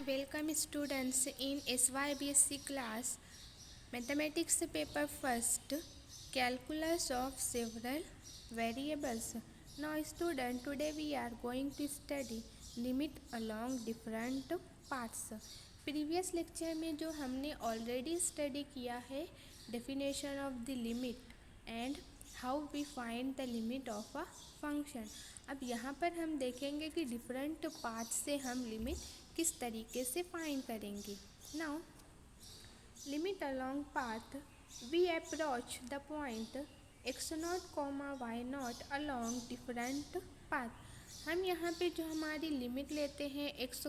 Welcome students in SYBSC class Mathematics paper first Calculus of several variables. Now student, today we are going to study limit along different paths. Previous lecture में जो हमने already study किया है definition of the limit and how we find the limit of a function. अब यहाँ पर हम देखेंगे कि डिफरेंट पाथ से हम लिमिट किस तरीके से फाइंड करेंगे। Now limit along path we approach the point x0, y0 along different path. हम यहाँ पे जो हमारी लिमिट लेते हैं x,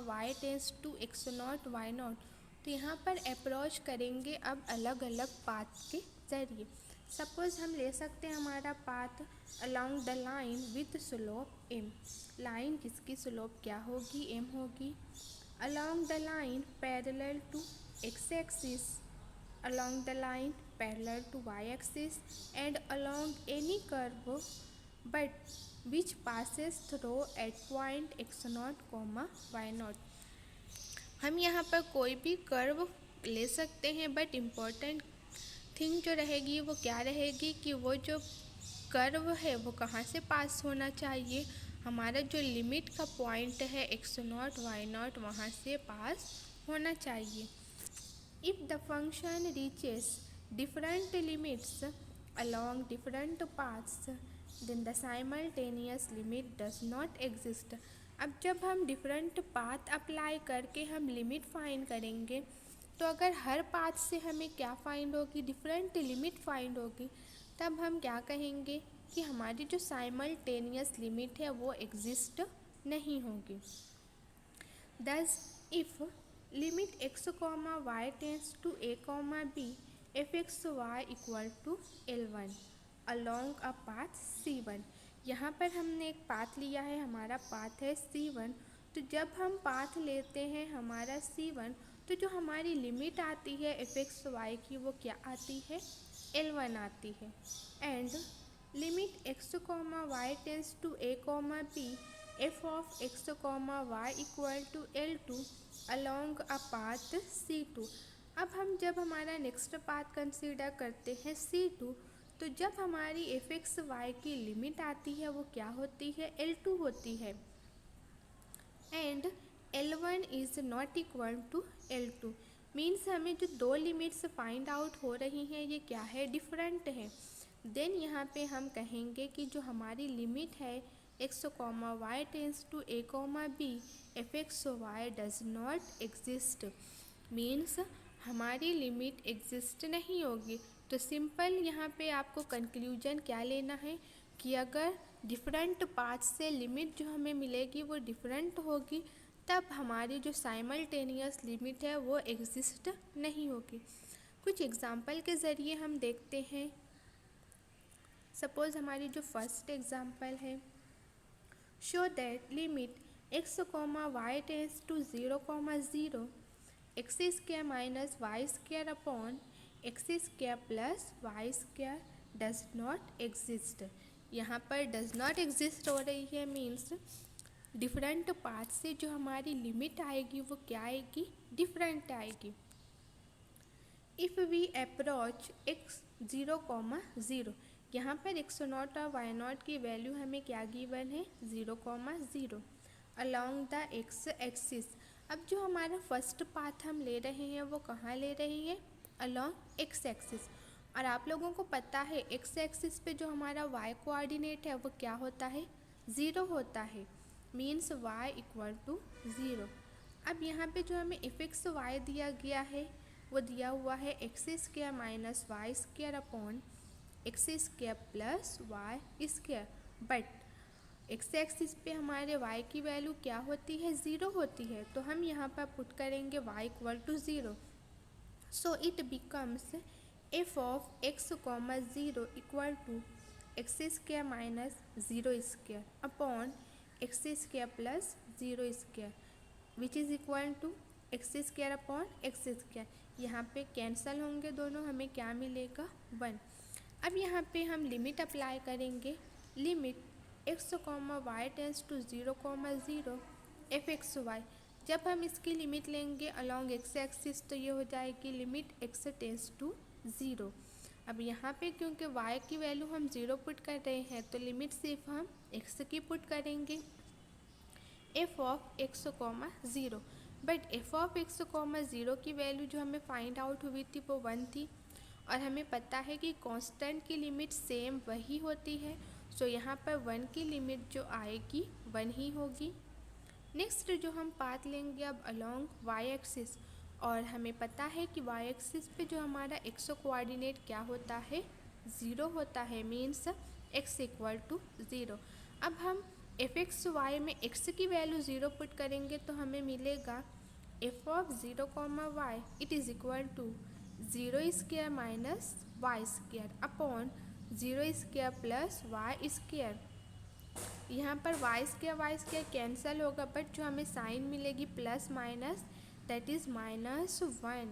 y tends to x0, y0, तो यहाँ पर अप्रोच करेंगे अब अलग अलग पाथ के ज़रिए। सपोज़ हम ले सकते हैं हमारा path along the line with slope m। Line जिसकी स्लोप क्या होगी, m होगी। Along the line parallel to x axis, along the line parallel to y axis and along any curve but which passes through at point x0, y0। हम यहाँ पर कोई भी curve ले सकते हैं, बट इम्पोर्टेंट थिंग जो रहेगी वो क्या रहेगी कि वो जो कर्व है वो कहाँ से पास होना चाहिए, हमारा जो लिमिट का पॉइंट है x0, y0 वहाँ से पास होना चाहिए। If the function reaches different limits along different paths then the simultaneous limit does not exist। अब जब हम डिफरेंट पाथ अप्लाई करके हम लिमिट फाइंड करेंगे, तो अगर हर पाथ से हमें क्या फाइंड होगी, डिफरेंट लिमिट फाइंड होगी, तब हम क्या कहेंगे कि हमारी जो साइमल्टेनियस लिमिट है वो एग्जिस्ट नहीं होगी। Thus if limit x, y tends to a, b f(x,y) equal to L1 along a path C1। यहाँ पर हमने एक पाथ लिया है, हमारा पाथ है C1। तो जब हम पाथ लेते हैं हमारा C1, तो जो हमारी लिमिट आती है f(x,y) की वो क्या आती है, L1 आती है। And limit x, y tends to a, b f(x, y) equal to L2 along a path C2। अब हम जब हमारा नेक्स्ट पाथ कंसीडर करते हैं C2, तो जब हमारी f(x,y) की लिमिट आती है वो क्या होती है, L2 होती है। And L1 is not equal to L2 means हमें जो दो लिमिट्स फाइंड आउट हो रही हैं ये क्या है, डिफरेंट है। देन यहाँ पे हम कहेंगे कि जो हमारी लिमिट है x, y tends to a, b f(x,y) does not exist means हमारी लिमिट एग्जिस्ट नहीं होगी। तो सिंपल यहाँ पे आपको कंक्लूजन क्या लेना है कि अगर डिफरेंट पाथ से लिमिट जो हमें मिलेगी वो डिफरेंट होगी, तब हमारी जो साइमल्टेनियस लिमिट है वो एग्जिस्ट नहीं होगी। कुछ एग्जांपल के ज़रिए हम देखते हैं। सपोज़ हमारी जो फर्स्ट एग्जांपल है, show that limit x, y tends to 0, 0 x square minus Y square upon x square plus Y square does not exist. यहाँ पर डज नॉट एग्जिस्ट हो रही है मीन्स डिफरेंट पाथ से जो हमारी लिमिट आएगी वो क्या आएगी, डिफरेंट आएगी। इफ़ वी अप्रोच x 0, 0, यहाँ पर x0 और y0 की वैल्यू हमें क्या गिवन है, 0, 0 अलोंग द x एक्सिस। अब जो हमारा फर्स्ट पाथ हम ले रहे हैं वो कहाँ ले रहे हैं, अलोंग x एक्सिस। और आप लोगों को पता है x एक्सिस पे जो हमारा y कोऑर्डिनेट है वो क्या होता है, 0 होता है मीन्स y इक्वल टू 0। अब यहाँ पे जो हमें f(x,y) दिया गया है वो दिया हुआ है X square minus Y square upon x square plus Y square, but X axis पे हमारे y की वैल्यू क्या होती है, 0 होती है। तो हम यहाँ पर पुट करेंगे y equal to 0। So it becomes f of x, 0 equal to X square minus 0 square upon x square plus 0 square which is equal to X square upon x square. यहाँ पे कैंसल होंगे दोनों, हमें क्या मिलेगा, 1। अब यहाँ पे हम लिमिट अप्लाई करेंगे। Limit x, y tends to 0, 0 f(x,y) जब हम इसकी लिमिट लेंगे अलॉन्ग एक्स एक्सिस तो ये हो जाएगी लिमिट एक्स टेंस टू 0। अब यहाँ पे क्योंकि y की वैल्यू हम 0 पुट कर रहे हैं तो लिमिट सिर्फ हम x की पुट करेंगे f of x, 0। But f of x, 0 की वैल्यू जो हमें फाइंड आउट हुई थी वो 1 थी और हमें पता है कि कांस्टेंट की लिमिट सेम वही होती है। सो यहाँ पर 1 की लिमिट जो आएगी 1 ही होगी। नेक्स्ट जो हम पाथ लेंगे अब अलॉन्ग y एक्सिस, और हमें पता है कि y एक्सिस पे जो हमारा x कोऑर्डिनेट क्या होता है 0 होता है, मीन्स x इक्वल टू 0। अब हम एफ एक्स वाई में x की वैल्यू 0 पुट करेंगे तो हमें मिलेगा f of 0, y it is equal to 0 square minus Y square upon 0 square plus Y square. यहाँ पर वाई स्क्वायर कैंसिल होगा बट जो हमें साइन मिलेगी plus minus that is -1।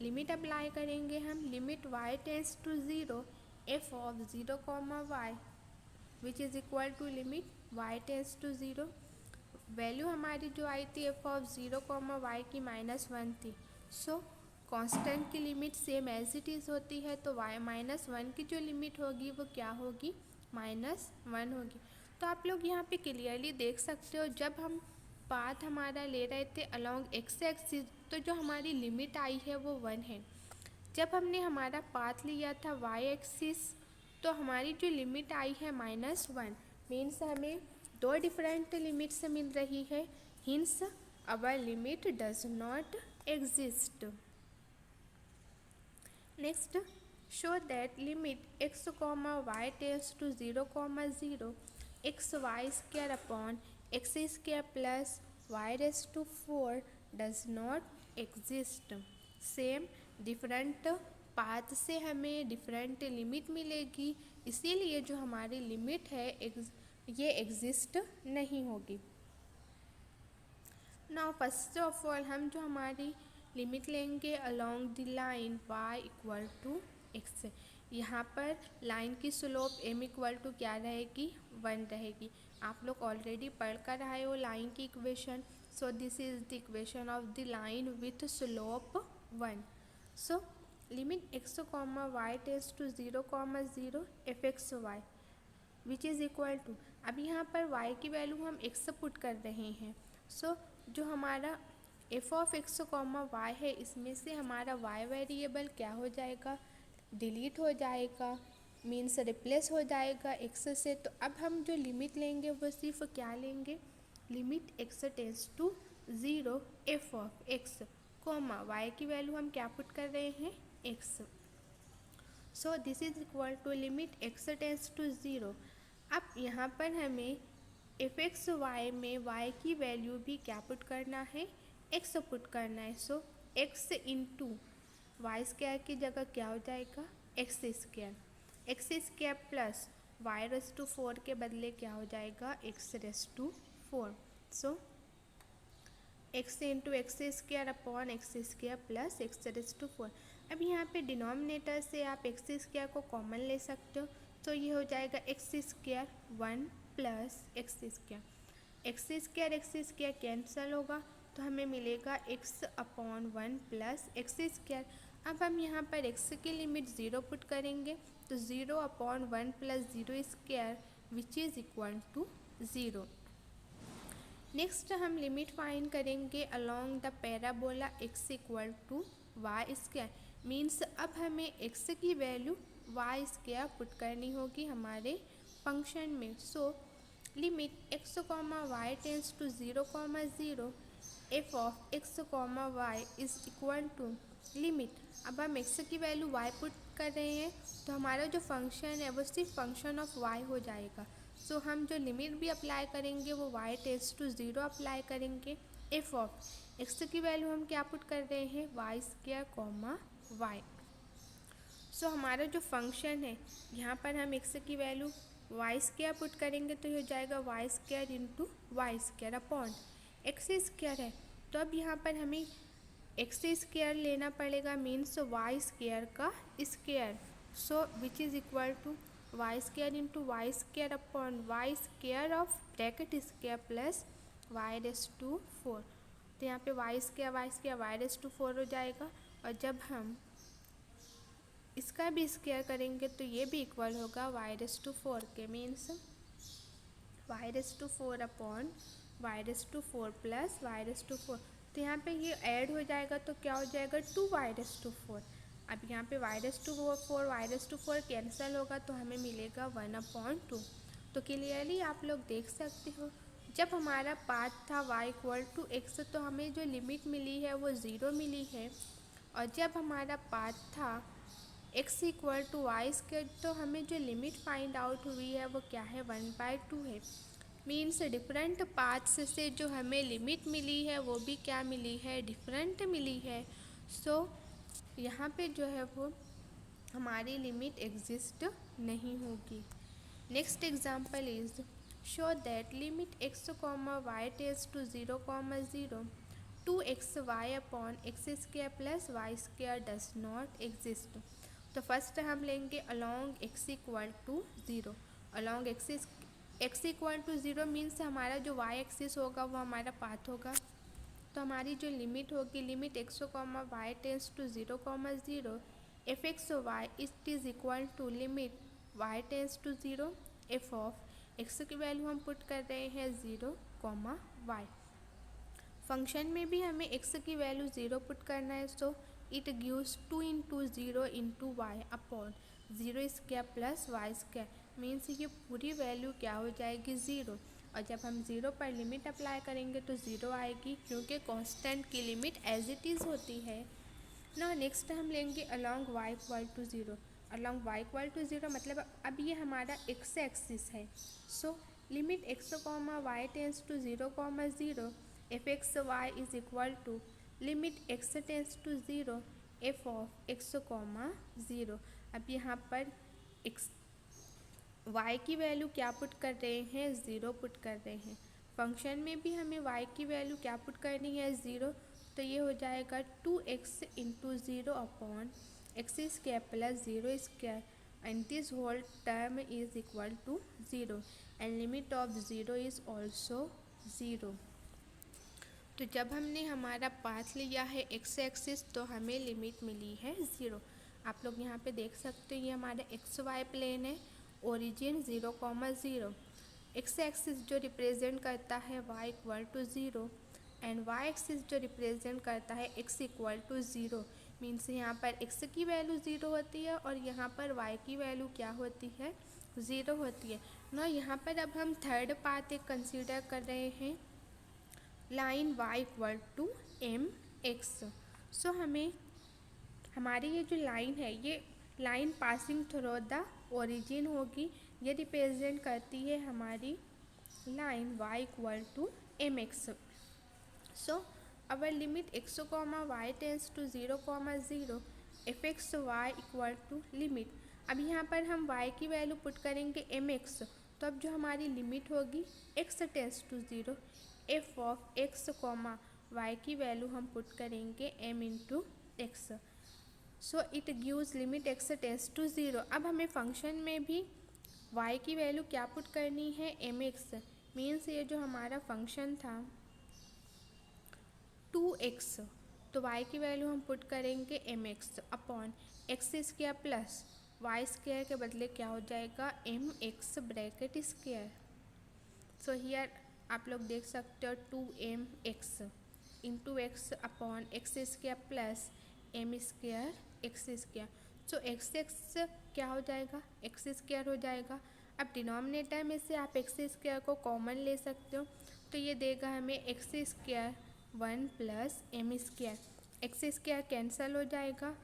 Limit apply करेंगे हम, limit y tends to 0 f of 0, y which is equal to limit y tends to 0। Value हमारी जो आई थी f ऑफ 0, y की -1 थी। सो कांस्टेंट की limit same as it is होती है तो y -1 की जो लिमिट होगी वो क्या होगी -1 होगी। तो आप लोग यहाँ पे क्लियरली देख सकते हो जब हम पाथ हमारा ले रहे थे अलॉन्ग एक्स एक्सिस तो जो हमारी लिमिट आई है वो 1 है। जब हमने हमारा पाथ लिया था वाई एक्सिस तो हमारी जो लिमिट आई है -1, मीन्स हमें दो डिफरेंट लिमिट से मिल रही है, hints our limit does not exist. Next, show that limit x, y tends to 0, 0 x y square upon x square plus y raised to 4 does not exist। Same different path से हमें different limit मिलेगी, इसीलिए जो हमारी limit है ये exist नहीं होगी। नाउ फर्स्ट ऑफ ऑल हम जो हमारी लिमिट लेंगे along the line y equal to x। यहाँ पर लाइन की स्लोप m इक्वल टू क्या रहेगी 1 रहेगी। आप लोग ऑलरेडी पढ़ कर आए हो लाइन की equation. So this is the equation of the line with slope 1। So limit x, y tends to 0, 0 f x y which is equal to, अब यहाँ पर y की वैल्यू हम x पुट कर रहे हैं। सो जो हमारा f ऑफ x, y है इसमें से हमारा y वेरिएबल क्या हो जाएगा डिलीट हो जाएगा, मीन्स रिप्लेस हो जाएगा x से। तो अब हम जो लिमिट लेंगे वो सिर्फ क्या लेंगे, limit x tends to 0 f of x, y की वैल्यू हम क्या पुट कर रहे हैं x। So this is equal to limit x tends to 0। अब यहाँ पर हमें एफ एक्स वाई में y की वैल्यू भी क्या पुट करना है x पुट करना है। So x into y square की जगह क्या हो जाएगा x square plus y raise to 4 के बदले क्या हो जाएगा x raise to 4। So x into x square upon x square plus x raise to 4। अब यहाँ पे डिनोमिनेटर से आप एक्स स्क्वायर को कॉमन ले सकते हो तो ये हो जाएगा x square 1 plus x square cancel होगा तो हमें मिलेगा x upon 1 plus x square. अब हम यहाँ पर x की लिमिट 0 पुट करेंगे तो 0 upon 1 plus 0 square which is equal to 0। Next हम लिमिट फाइंड करेंगे along the parabola x equal to y square, means अब हमें x की वैल्यू वाई स्क्वायर पुट करनी होगी हमारे फंक्शन में। So limit x, y tends to 0, 0 f of x, y is equal to limit, अब हम x की वैल्यू y पुट कर रहे हैं तो हमारा जो फंक्शन है वो सिर्फ फंक्शन ऑफ y हो जाएगा। सो हम जो लिमिट भी अप्लाई करेंगे वो y टेंस टू 0 अप्लाई करेंगे। f ऑफ x की वैल्यू हम क्या पुट कर रहे हैं वाई स्क्वायर, y। सो हमारा जो फंक्शन है यहाँ पर हम x की वैल्यू वाई स्क्वायर पुट करेंगे तो ये हो जाएगा y square into y square upon x square है तो अब यहाँ पर हमें एक्स स्क्वायर लेना पड़ेगा, मीन्स वाई स्क्वायर का square. So which is equal to y square into y square upon y square of bracket square plus y raise to 4। तो यहाँ पे y square y raise to 4 हो जाएगा, और जब हम इसका भी स्क्वायर करेंगे तो ये भी इक्वल होगा वाई रेस टू 4 के, means y raise to 4 upon y raise to 4 plus y raise to 4। तो यहाँ पे ये ऐड हो जाएगा तो क्या हो जाएगा 2 वाई रेस टू 4। अब यहाँ पे y raise to 4 y raise to 4 cancel होगा तो हमें मिलेगा 1/2। तो क्लियरली आप लोग देख सकते हो, जब हमारा पाथ था y इक्वल टू x तो हमें जो लिमिट मिली है वो 0 मिली है, और जब हमारा पाथ था x equal to y square तो हमें जो लिमिट फाइंड आउट हुई है वो क्या है 1/2 है। मीन्स डिफरेंट पाथ्स से जो हमें लिमिट मिली है वो भी क्या मिली है, डिफरेंट मिली है। सो यहाँ पे जो है वो हमारी लिमिट एग्जिस्ट नहीं होगी। Next example is show that limit x, y tends to 0, 2xy upon x square plus Y square does not exist. तो फर्स्ट हम लेंगे along x equal to 0। Along x equal to 0 means हमारा जो y axis होगा वो हमारा path होगा। तो हमारी जो लिमिट होगी, limit x, y tends to 0, f x y it is equal to limit y tends to 0, f of x की वैल्यू हम पुट कर रहे हैं 0, y। फंक्शन में भी हमें x की वैल्यू 0 पुट करना है, so it gives 2 into 0 into y upon 0 square plus Y square. Means ये पूरी वैल्यू क्या हो जाएगी 0, और जब हम 0 पर लिमिट अप्लाई करेंगे तो 0 आएगी, क्योंकि कांस्टेंट की लिमिट एज इट इज़ होती है ना। नेक्स्ट हम लेंगे along y equal to 0। Along y equal to 0 मतलब अब ये हमारा x एक्सिस है। So limit x, y tends to 0, f x y is equal to limit x tends to 0, f of x, 0। अब यहाँ पर y की वैल्यू क्या पुट कर रहे हैं 0 पुट कर रहे हैं। फंक्शन में भी हमें y की वैल्यू क्या पुट करनी है 0, तो ये हो जाएगा 2x into 0 upon x square plus 0 square, and this whole term is equal to 0 and limit of 0 is also 0। तो जब हमने हमारा पाथ लिया है x एक्सिस तो हमें लिमिट मिली है 0। आप लोग यहाँ पे देख सकते हो ये हमारा XY प्लेन है, ओरिजिन 0, 0। x एक्सिस जो रिप्रेजेंट करता है y equal to 0 and y axis जो रिप्रेजेंट करता है x इक्वल टू 0। मीन्स यहाँ पर x की वैल्यू 0 होती है और यहाँ पर y की वैल्यू क्या होती है 0 होती है ना। यहाँ पर अब हम थर्ड पाथ एक कंसीडर कर रहे हैं, line y equal to mx। So हमें हमारी ये जो लाइन है ये line passing through the origin होगी, ये रिप्रेजेंट करती है हमारी line y equal to mx। So our limit x, y tends to 0, 0, f x y equal to limit. अब यहाँ पर हम y की वैल्यू पुट करेंगे mx, तो अब जो हमारी लिमिट होगी x tends to 0, f of x, y की वैल्यू हम पुट करेंगे m into x. So it gives limit x tends to 0। अब हमें फंक्शन में भी y की वैल्यू क्या पुट करनी है mx। मीन्स ये जो हमारा फंक्शन था 2x, तो y की वैल्यू हम पुट करेंगे mx upon x square plus Y square के बदले क्या हो जाएगा mx bracket square. So here आप लोग देख सकते हो 2mx into x upon x square plus m square x square. So x क्या हो जाएगा एक्स स्क्वायर हो जाएगा। अब डिनोमिनेटर में से आप एक्स स्क्वायर को कॉमन ले सकते हो, तो ये देगा हमें x square 1 plus m square, x square cancel हो जाएगा।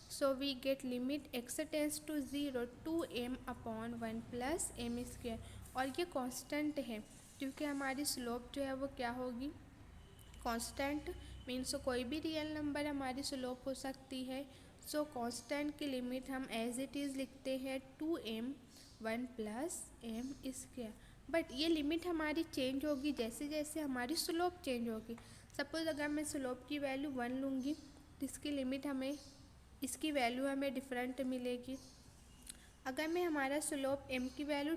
So we get limit x tends to 0, 2m upon 1 plus m square. और ये कांस्टेंट है क्योंकि हमारी स्लोप जो है वो क्या होगी कांस्टेंट, मीन्स कोई भी रियल नंबर हमारी स्लोप हो सकती है। सो कांस्टेंट की लिमिट हम एज इट इज़ लिखते हैं 2m 1 plus m square. But ये लिमिट हमारी चेंज होगी जैसे जैसे हमारी स्लोप चेंज होगी। सपोज़ अगर मैं स्लोप की वैल्यू 1 लूँगी तो इसकी लिमिट हमें इसकी वैल्यू हमें डिफरेंट मिलेगी। अगर मैं हमारा स्लोप m की वैल्यू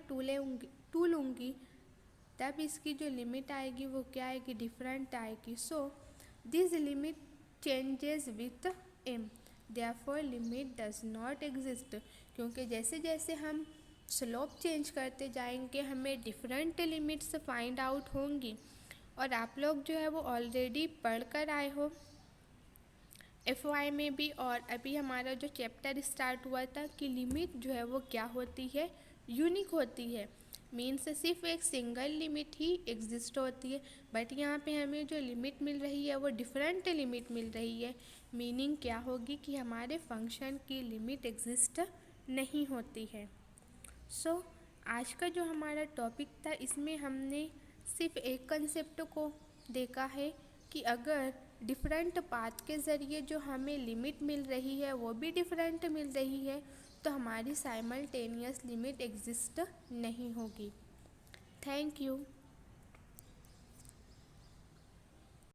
2 लूँगी तब इसकी जो लिमिट आएगी वो क्या आएगी डिफरेंट आएगी। So this limit changes with m, therefore limit does not exist. क्योंकि जैसे जैसे हम स्लोप चेंज करते जाएंगे हमें डिफरेंट लिमिट्स फाइंड आउट होंगी। और आप लोग जो है वो ऑलरेडी पढ़ कर आए हो FY में भी, और अभी हमारा जो चैप्टर स्टार्ट हुआ था कि लिमिट जो है वो क्या होती है, यूनिक होती है। मीन्स सिर्फ एक सिंगल लिमिट ही एग्जिस्ट होती है, बट यहाँ पे हमें जो लिमिट मिल रही है वो डिफरेंट लिमिट मिल रही है। मीनिंग क्या होगी कि हमारे फंक्शन की लिमिट एग्जिस्ट नहीं होती है। सो आज का जो हमारा टॉपिक था इसमें हमने सिर्फ एक कंसेप्ट को देखा है कि अगर डिफरेंट पाथ के ज़रिए जो हमें लिमिट मिल रही है वो भी डिफरेंट मिल रही है तो हमारी साइमल्टेनियस लिमिट एग्जिस्ट नहीं होगी। Thank you.